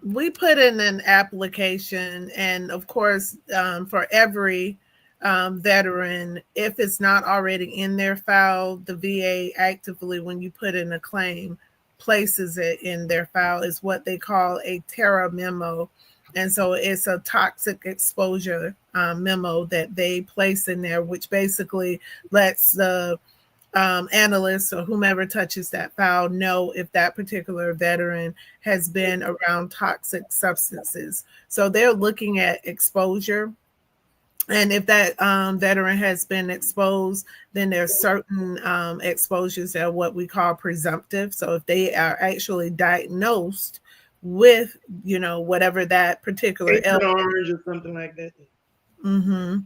we put in an application, and of course, for every veteran, if it's not already in their file, the VA actively, when you put in a claim, places it in their file, is what they call a TARA memo. And so it's a toxic exposure memo that they place in there, which basically lets the analyst or whomever touches that file know if that particular veteran has been around toxic substances. So they're looking at exposure. And if that veteran has been exposed, then there's certain exposures that are what we call presumptive. So if they are actually diagnosed with, whatever that particular Agent Orange or something like that. Mm-hmm.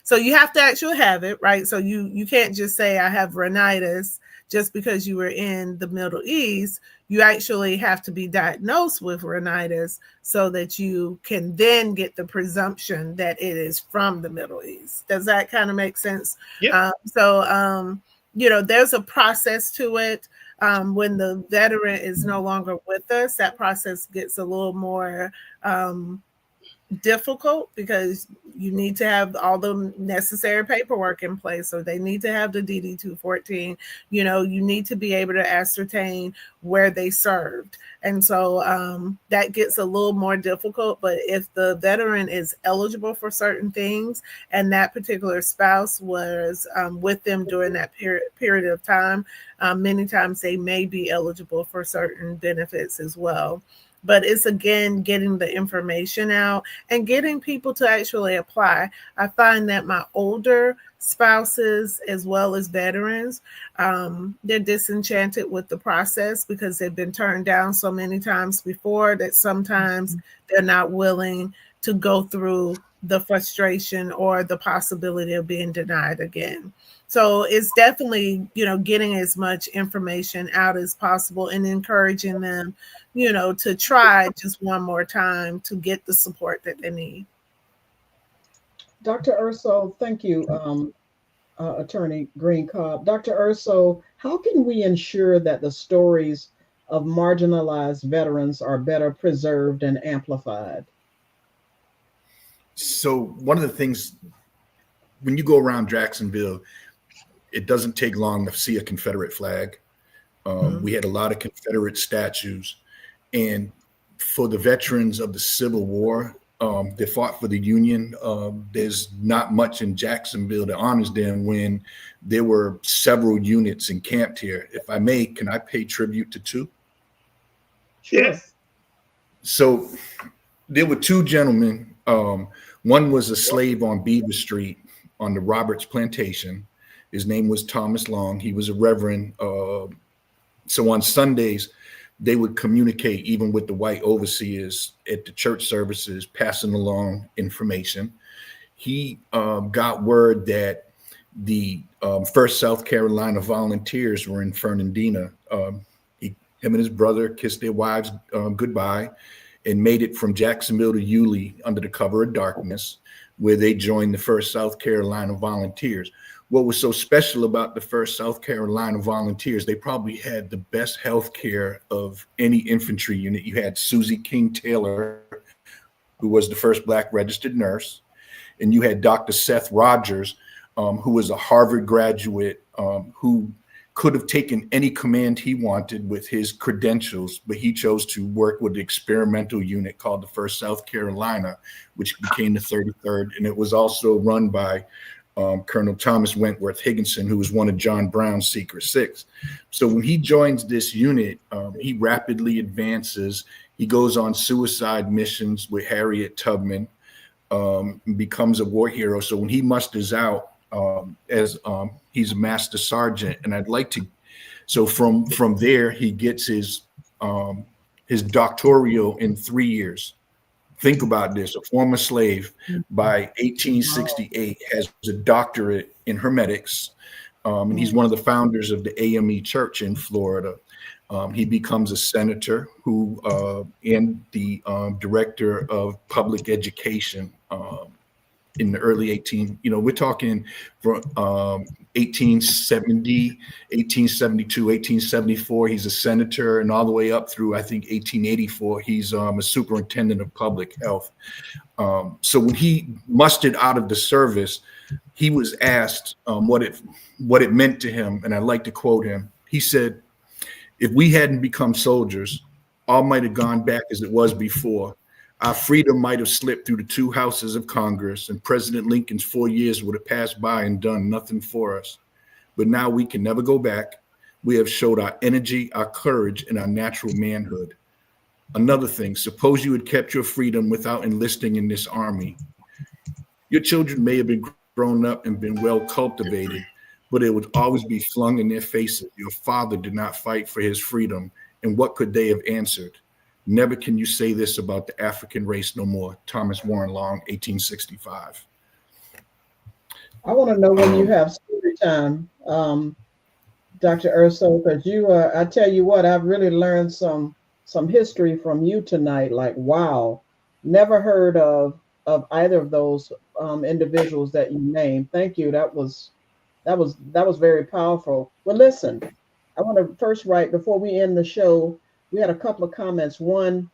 So you have to actually have it, right? So you can't just say I have rhinitis just because you were in the Middle East. You actually have to be diagnosed with rhinitis so that you can then get the presumption that it is from the Middle East. Does that kind of make sense? Yeah. There's a process to it. When the veteran is no longer with us, that process gets a little more difficult because you need to have all the necessary paperwork in place. So they need to have the DD-214. You need to be able to ascertain where they served. And so that gets a little more difficult. But if the veteran is eligible for certain things and that particular spouse was with them during that period of time, many times they may be eligible for certain benefits as well. But it's, again, getting the information out and getting people to actually apply. I find that my older spouses, as well as veterans, they're disenchanted with the process because they've been turned down so many times before that sometimes they're not willing to go through the frustration or the possibility of being denied again. So it's definitely, getting as much information out as possible and encouraging them, to try just one more time to get the support that they need. Dr. Urso, thank you, Attorney Green Cobb. Dr. Urso, how can we ensure that the stories of marginalized veterans are better preserved and amplified? So one of the things, when you go around Jacksonville, it doesn't take long to see a Confederate flag. We had a lot of Confederate statues. And for the veterans of the Civil War that fought for the Union, there's not much in Jacksonville that honors them when there were several units encamped here. If I may, can I pay tribute to two? Yes. So there were two gentlemen. One was a slave on Beaver Street on the Roberts Plantation. His name was Thomas Long. He was a reverend. So on Sundays, they would communicate even with the white overseers at the church services, passing along information. He got word that the 1st South Carolina Volunteers were in Fernandina. Him and his brother kissed their wives goodbye and made it from Jacksonville to Yulee under the cover of darkness, where they joined the 1st South Carolina Volunteers. What was so special about the 1st South Carolina Volunteers, they probably had the best health care of any infantry unit. You had Susie King Taylor, who was the first Black registered nurse, and you had Dr. Seth Rogers, who was a Harvard graduate, who could have taken any command he wanted with his credentials, but he chose to work with the experimental unit called the 1st South Carolina, which became the 33rd, and it was also run by Colonel Thomas Wentworth Higginson, who was one of John Brown's Secret Six. So when he joins this unit, he rapidly advances. He goes on suicide missions with Harriet Tubman, becomes a war hero. So when he musters out he's a master sergeant, and I'd like to. So from there, he gets his doctoral in 3 years. Think about this: a former slave by 1868 has a doctorate in hermeneutics, and he's one of the founders of the AME Church in Florida. He becomes a senator and the director of public education in the early we're talking from 1870, 1872, 1874, he's a senator, and all the way up through, I think, 1884, he's a superintendent of public health. So when he mustered out of the service, he was asked what it meant to him, and I'd like to quote him. He said, "If we hadn't become soldiers, all might have gone back as it was before. Our freedom might have slipped through the 2 houses of Congress, and President Lincoln's 4 years would have passed by and done nothing for us. But now we can never go back. We have showed our energy, our courage, and our natural manhood. Another thing, suppose you had kept your freedom without enlisting in this army. Your children may have been grown up and been well cultivated, but it would always be flung in their faces. Your father did not fight for his freedom, and what could they have answered? Never can you say this about the African race no more." Thomas Warren Long, 1865. I want to know when you have story time, Dr. Urso, because I tell you what, I've really learned some history from you tonight. Like, wow, never heard of either of those individuals that you named. Thank you. That was very powerful. Well, listen, I want to first write before we end the show. We had a couple of comments. One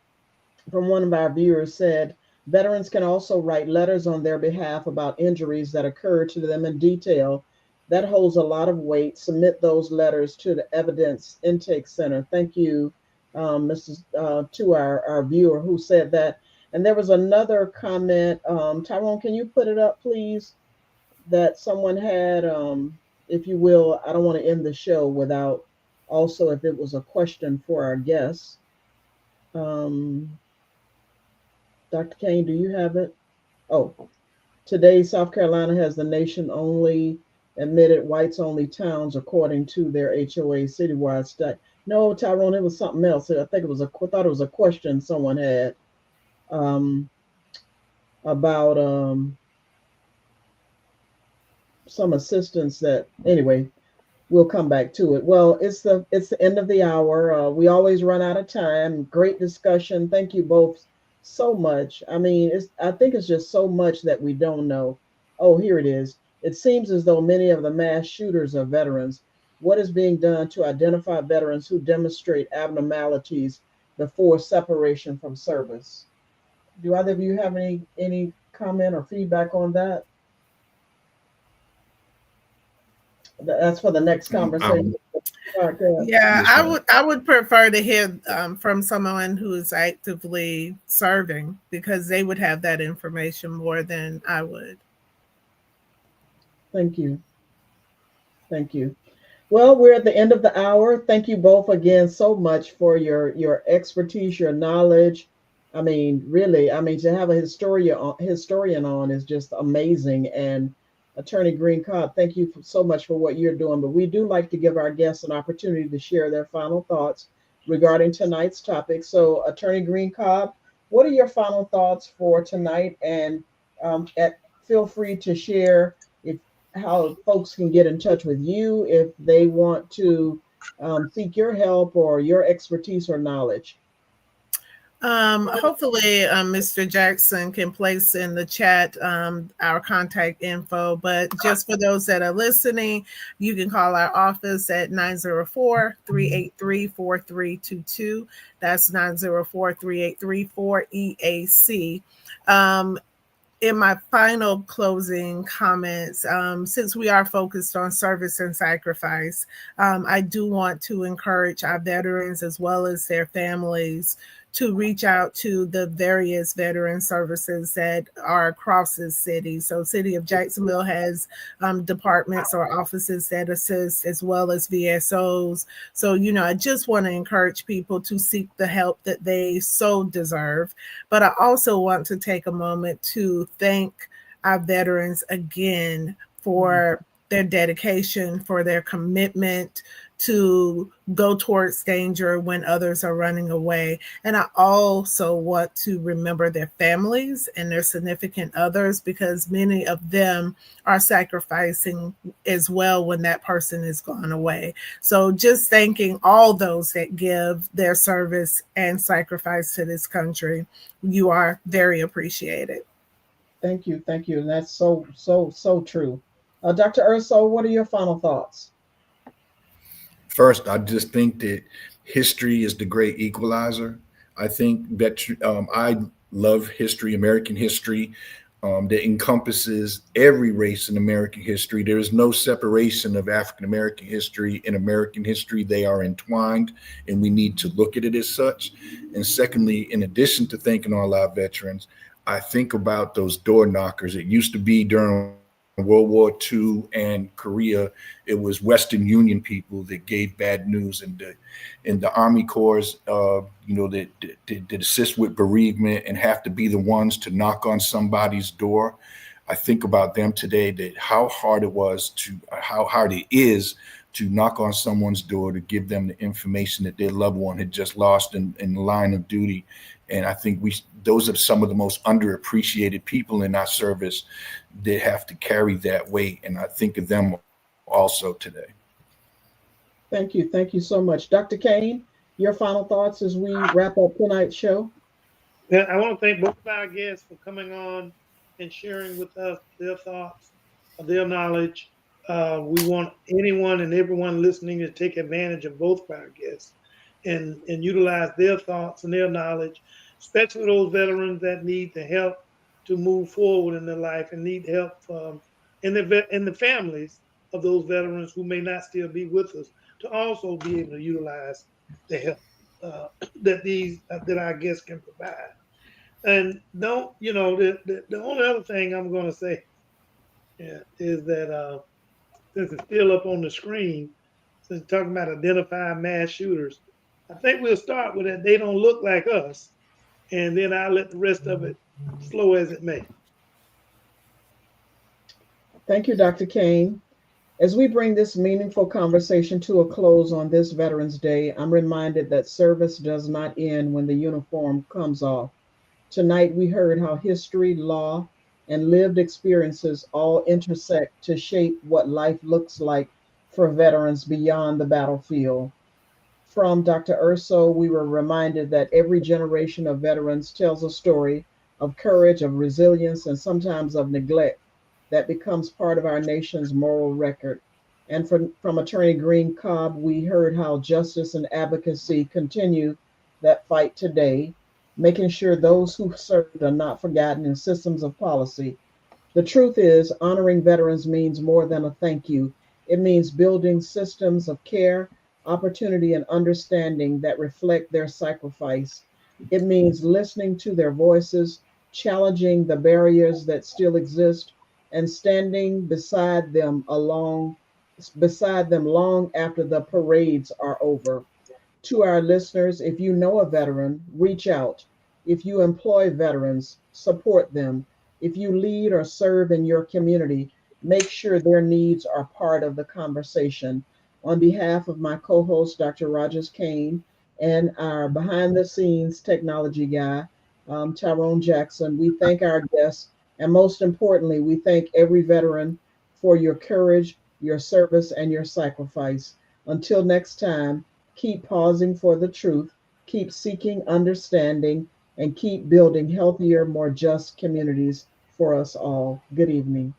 from one of our viewers said, veterans can also write letters on their behalf about injuries that occurred to them in detail. That holds a lot of weight. Submit those letters to the Evidence Intake Center. Thank you, to our viewer who said that. And there was another comment. Tyrone, can you put it up, please? That someone had, if you will, I don't want to end the show without also if it was a question for our guests. Dr. Kane, do you have it? Oh, today South Carolina has the nation only admitted whites only towns according to their HOA citywide stat. No, Tyrone, it was something else. I think it was thought it was a question someone had. about some assistance that, anyway, we'll come back to it. Well, it's the end of the hour. We always run out of time. Great discussion. Thank you both so much. I mean, I think it's just so much that we don't know. Oh, here it is. It seems as though many of the mass shooters are veterans. What is being done to identify veterans who demonstrate abnormalities before separation from service? Do either of you have any comment or feedback on that? That's for the next conversation. Yeah, Yes, ma'am. I would prefer to hear from someone who is actively serving, because they would have that information more than I would. Thank you. Thank you. Well, we're at the end of the hour. Thank you both again so much for your expertise, your knowledge. I mean, really, I mean, to have a historian on is just amazing. And Attorney Green Cobb, thank you so much for what you're doing. But we do like to give our guests an opportunity to share their final thoughts regarding tonight's topic. So, Attorney Green Cobb, what are your final thoughts for tonight? And feel free to share how folks can get in touch with you if they want to seek your help or your expertise or knowledge. Hopefully, Mr. Jackson can place in the chat our contact info. But just for those that are listening, you can call our office at 904-383-4322. That's 904-383-4EAC. In my final closing comments, since we are focused on service and sacrifice, I do want to encourage our veterans as well as their families to reach out to the various veteran services that are across the city. So City of Jacksonville has departments or offices that assist, as well as VSOs. So, I just want to encourage people to seek the help that they so deserve. But I also want to take a moment to thank our veterans again for their dedication, for their commitment to go towards danger when others are running away. And I also want to remember their families and their significant others, because many of them are sacrificing as well when that person is gone away. So just thanking all those that give their service and sacrifice to this country. You are very appreciated. Thank you. Thank you. And that's so true. Dr. Urso, what are your final thoughts? First, I just think that history is the great equalizer. I think that I love history, American history, that encompasses every race in American history. There is no separation of African American history and American history. They are entwined, and we need to look at it as such. And secondly, in addition to thanking all our veterans, I think about those door knockers. It used to be during World War II and Korea, it was Western Union people that gave bad news, and the Army Corps, that assist with bereavement and have to be the ones to knock on somebody's door. I think about them today, that how hard it is to knock on someone's door to give them the information that their loved one had just lost in the line of duty. And I think those are some of the most underappreciated people in our service that have to carry that weight. And I think of them also today. Thank you. Thank you so much. Dr. Kane, your final thoughts as we wrap up tonight's show? Yeah, I want to thank both of our guests for coming on and sharing with us their thoughts, their knowledge. We want anyone and everyone listening to take advantage of both of our guests and utilize their thoughts and their knowledge, especially those veterans that need the help to move forward in their life and need help and the families of those veterans who may not still be with us, to also be able to utilize the help that our guests can provide. And the only other thing I'm going to say is that since it's still up on the screen, since talking about identifying mass shooters, I think we'll start with that. They don't look like us, and then I'll let the rest of it flow as it may. Thank you, Dr. Kane. As we bring this meaningful conversation to a close on this Veterans Day, I'm reminded that service does not end when the uniform comes off. Tonight, we heard how history, law, and lived experiences all intersect to shape what life looks like for veterans beyond the battlefield. From Dr. Urso, we were reminded that every generation of veterans tells a story of courage, of resilience, and sometimes of neglect that becomes part of our nation's moral record. And from Attorney Green Cobb, we heard how justice and advocacy continue that fight today, making sure those who served are not forgotten in systems of policy. The truth is, honoring veterans means more than a thank you. It means building systems of care, opportunity, and understanding that reflect their sacrifice. It means listening to their voices, challenging the barriers that still exist, and standing beside them long after the parades are over. To our listeners, if you know a veteran, reach out. If you employ veterans, support them. If you lead or serve in your community, make sure their needs are part of the conversation. On behalf of my co host, Dr. Rogers Kane, and our behind the scenes technology guy, Tyrone Jackson, we thank our guests. And most importantly, we thank every veteran for your courage, your service, and your sacrifice. Until next time, keep pausing for the truth, keep seeking understanding, and keep building healthier, more just communities for us all. Good evening.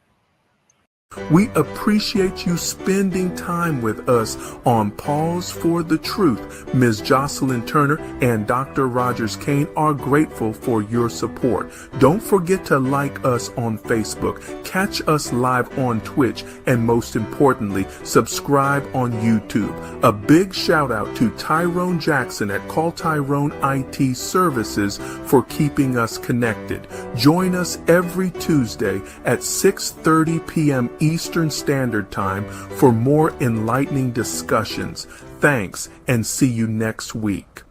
We appreciate you spending time with us on Pause for the Truth. Ms. Jocelyn Turner and Dr. Rogers Kane are grateful for your support. Don't forget to like us on Facebook, catch us live on Twitch, and most importantly, subscribe on YouTube. A big shout out to Tyrone Jackson at Call Tyrone IT Services for keeping us connected. Join us every Tuesday at 6:30 p.m. Eastern Standard Time for more enlightening discussions. Thanks, and see you next week.